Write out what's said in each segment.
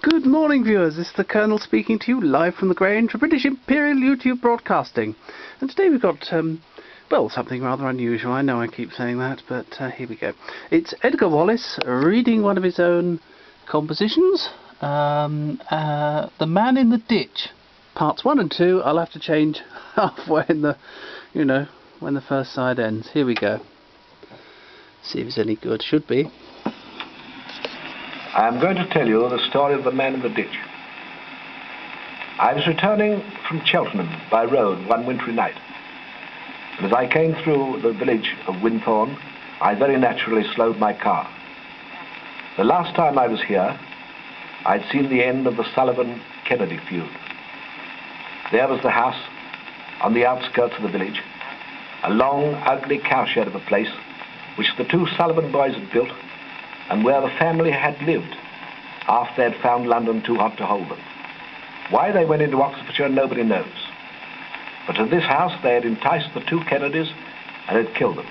Good morning, viewers. This is the Colonel speaking to you live from the Grange for British Imperial YouTube Broadcasting. And today we've got, well, something rather unusual. I know I keep saying that, but here we go. It's Edgar Wallace reading one of his own compositions, The Man in the Ditch. Parts 1 and 2 I'll have to change halfway in the, when the first side ends. Here we go. See if it's any good. Should be. I am going to tell you the story of the man in the ditch. I was returning from Cheltenham by road one wintry night, and as I came through the village of Winthorne, I very naturally slowed my car. The last time I was here, I'd seen the end of the Sullivan-Kennedy feud. There was the house on the outskirts of the village, a long, ugly cowshed of a place which the two Sullivan boys had built, and where the family had lived after they had found London too hot to hold them. Why they went into Oxfordshire, nobody knows. But to this house they had enticed the two Kennedys and had killed them.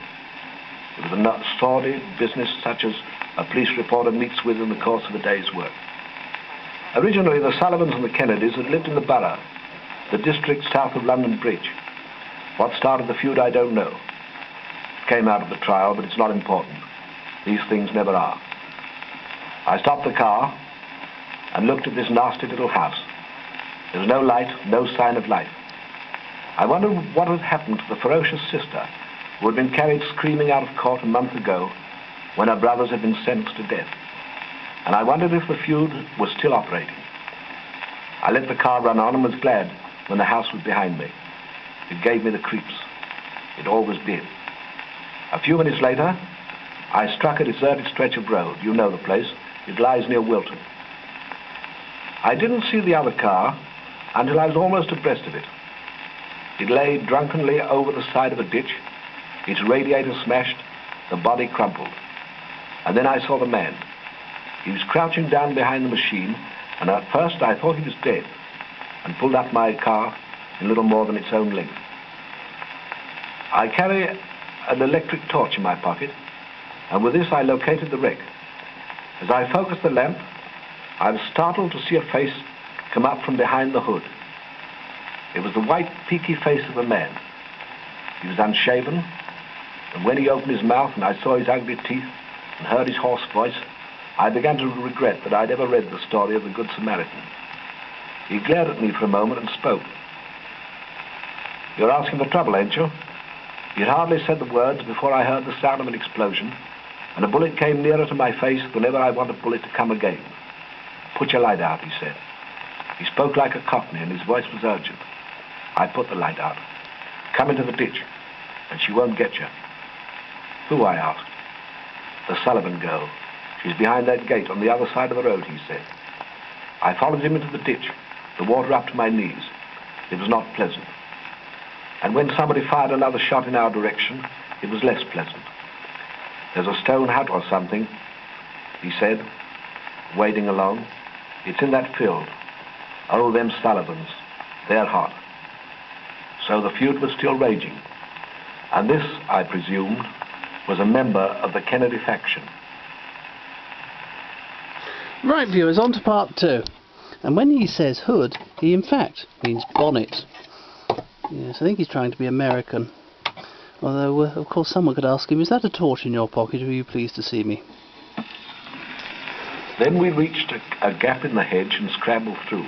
It was a sordid business such as a police reporter meets with in the course of a day's work. Originally, the Sullivans and the Kennedys had lived in the Borough, the district south of London Bridge. What started the feud, I don't know. It came out of the trial, but it's not important. These things never are. I stopped the car and looked at this nasty little house. There was no light, no sign of life. I wondered what had happened to the ferocious sister who had been carried screaming out of court a month ago when her brothers had been sentenced to death. And I wondered if the feud was still operating. I let the car run on and was glad when the house was behind me. It gave me the creeps. It always did. A few minutes later, I struck a deserted stretch of road. You know the place. It lies near Wilton. I didn't see the other car until I was almost abreast of it. It lay drunkenly over the side of a ditch, its radiator smashed, the body crumpled. And then I saw the man. He was crouching down behind the machine, and at first I thought he was dead, and pulled up my car in little more than its own length. I carry an electric torch in my pocket, and with this I located the wreck. As I focused the lamp, I was startled to see a face come up from behind the hood. It was the white, peaky face of a man. He was unshaven, and when he opened his mouth and I saw his ugly teeth and heard his hoarse voice, I began to regret that I'd ever read the story of the Good Samaritan. He glared at me for a moment and spoke. "You're asking for trouble, ain't you?" He had hardly said the words before I heard the sound of an explosion, and a bullet came nearer to my face whenever I want a bullet to come again. "Put your light out," he said. He spoke like a Cockney, and his voice was urgent. I put the light out. "Come into the ditch, and she won't get you." "Who?" I asked. "The Sullivan girl. She's behind that gate on the other side of the road," he said. I followed him into the ditch, the water up to my knees. It was not pleasant. And when somebody fired another shot in our direction, it was less pleasant. "There's a stone hut or something," he said, wading along. "It's in that field. Oh, them Sullivans, they're hot." So the feud was still raging. And this, I presumed, was a member of the Kennedy faction. Right, viewers, on to part 2. And when he says hood, he in fact means bonnet. Yes, I think he's trying to be American. Although, of course, someone could ask him, "Is that a torch in your pocket, or are you pleased to see me?" Then we reached a gap in the hedge and scrambled through.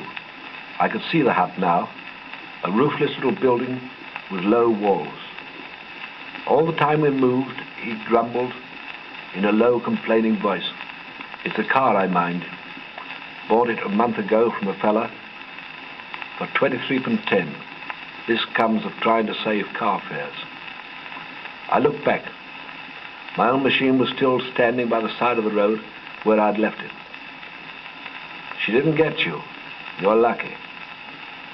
I could see the hut now, a roofless little building with low walls. All the time we moved, he grumbled in a low, complaining voice. "It's a car I mind. Bought it a month ago from a fella for 23.10. This comes of trying to save car fares." I looked back. My own machine was still standing by the side of the road where I'd left it. "She didn't get you. You're lucky.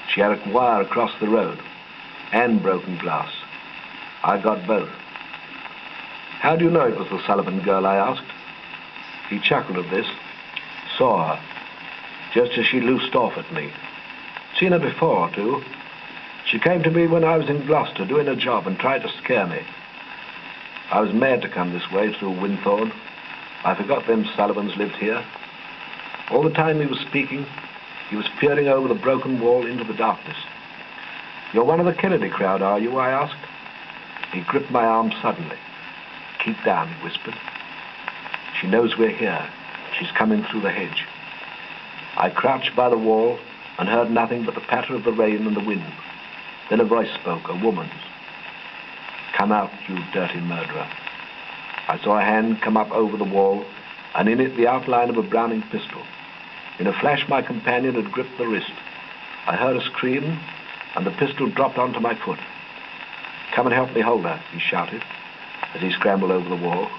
She had a wire across the road and broken glass. I got both." "How do you know it was the Sullivan girl?" I asked. He chuckled at this. "Saw her, just as she loosed off at me. Seen her before, too. She came to me when I was in Gloucester doing a job and tried to scare me. I was mad to come this way through Winthorne. I forgot them Sullivans lived here. All the time he was speaking, he was peering over the broken wall into the darkness. "You're one of the Kennedy crowd, are you?" I asked. He gripped my arm suddenly. "Keep down," he whispered. "She knows we're here. She's coming through the hedge." I crouched by the wall and heard nothing but the patter of the rain and the wind. Then a voice spoke, a woman's. "Come out, you dirty murderer." I saw a hand come up over the wall, and in it the outline of a Browning pistol. In a flash my companion had gripped the wrist. I heard a scream, and the pistol dropped onto my foot. "Come and help me hold her," he shouted, as he scrambled over the wall.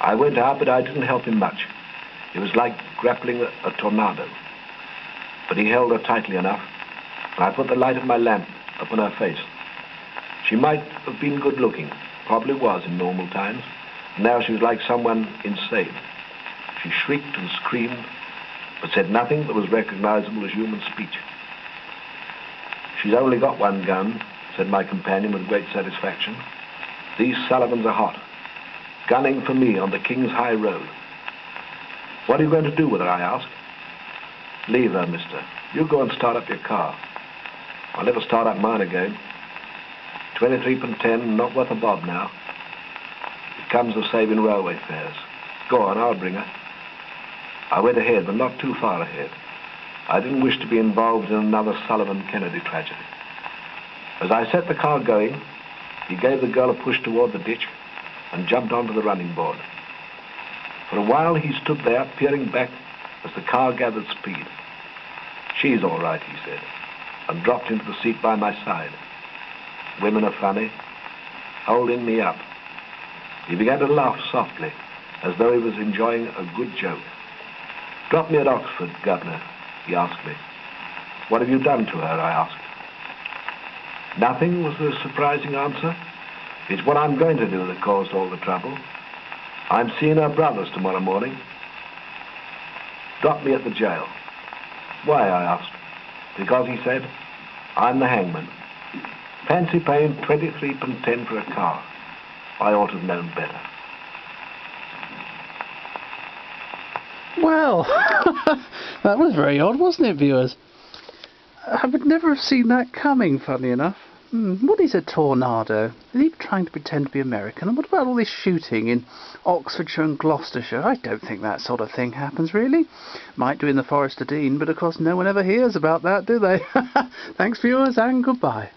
I went out, but I didn't help him much. It was like grappling a tornado. But he held her tightly enough, and I put the light of my lamp upon her face. She might have been good-looking, probably was in normal times. Now she was like someone insane. She shrieked and screamed, but said nothing that was recognizable as human speech. "She's only got one gun," said my companion with great satisfaction. "These Sullivans are hot, gunning for me on the King's High Road." "What are you going to do with her?" I asked. "Leave her, mister. You go and start up your car." "I'll never start up mine again. 23.10, not worth a bob now. It comes of saving railway fares. Go on, I'll bring her." I went ahead, but not too far ahead. I didn't wish to be involved in another Sullivan-Kennedy tragedy. As I set the car going, he gave the girl a push toward the ditch and jumped onto the running board. For a while he stood there, peering back as the car gathered speed. "She's all right," he said, and dropped into the seat by my side. "Women are funny, holding me up." He began to laugh softly, as though he was enjoying a good joke. "Drop me at Oxford, Governor," he asked me. "What have you done to her?" I asked. "Nothing," was the surprising answer. "It's what I'm going to do that caused all the trouble. I'm seeing her brothers tomorrow morning." "Drop me at the jail." "Why?" I asked. "Because," he said, "I'm the hangman. Fancy paying 23.10 for a car. I ought to have known better." Well, that was very odd, wasn't it, viewers? I would never have seen that coming, funny enough. What is a tornado? Is he trying to pretend to be American? And what about all this shooting in Oxfordshire and Gloucestershire? I don't think that sort of thing happens, really. Might do in the Forest of Dean, but of course no one ever hears about that, do they? Thanks, viewers, and goodbye.